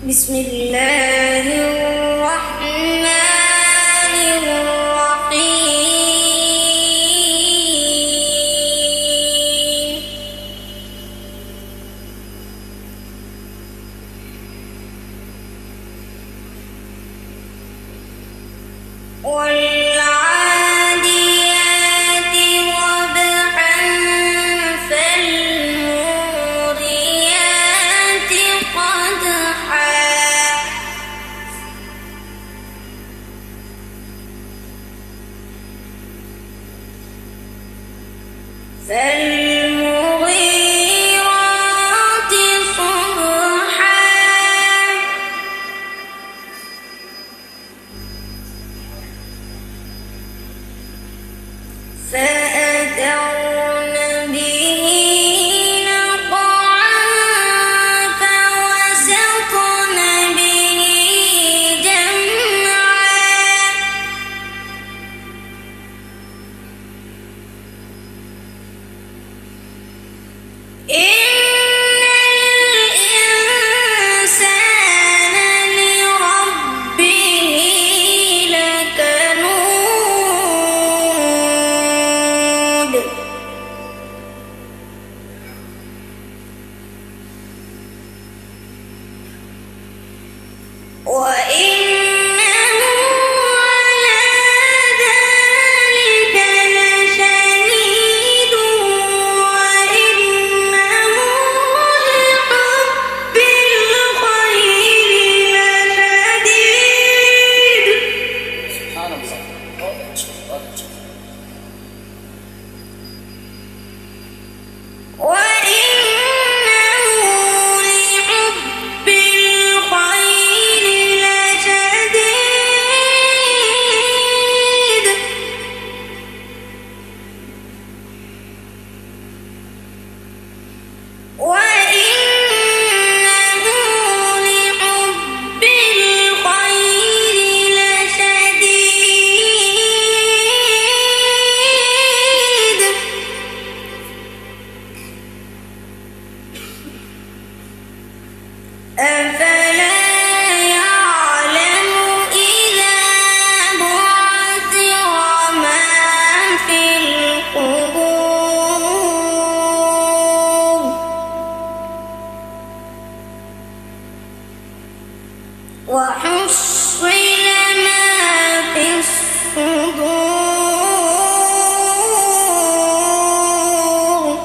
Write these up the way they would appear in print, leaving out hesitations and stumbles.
بسم الله الرحمن الرحيم والعاديات ضبحا فالموريات قدحا فالمغيرات صبحا فأثرن به نقعا فوسطن به جمعا إن الإنسان لربه لكنود وإنه على ذلك لشهيد وإنه لحب الخير لشديد سبحان الله. وإنه لحب الخير لشديد وإنه لحب الخير لشديد أفلا يعلم إذا بعثر ما في القبور وحصل ما في الصدور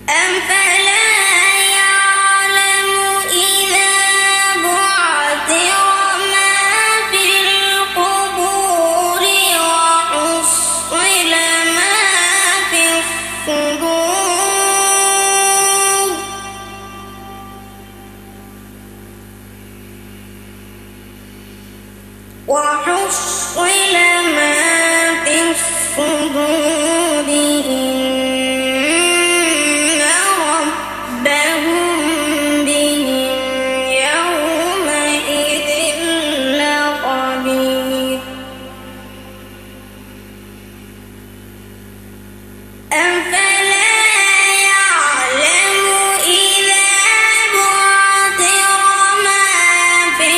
أفلا يعلم إذا بعثر ما في القبور وحصل ما في الصدور وحصل ما في الصدور إن ربهم بهم يومئذ لخبير أفلا يعلم إذا بعثر ما في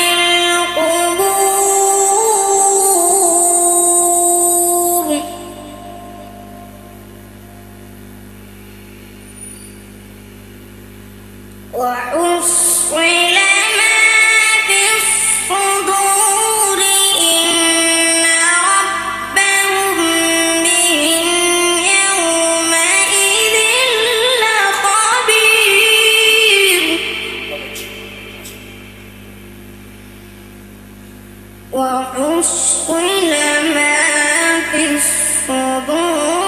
القبور وحصل ما في الصدور إن ربهم بهم يومئذ لخبير وحصل ما في الصدور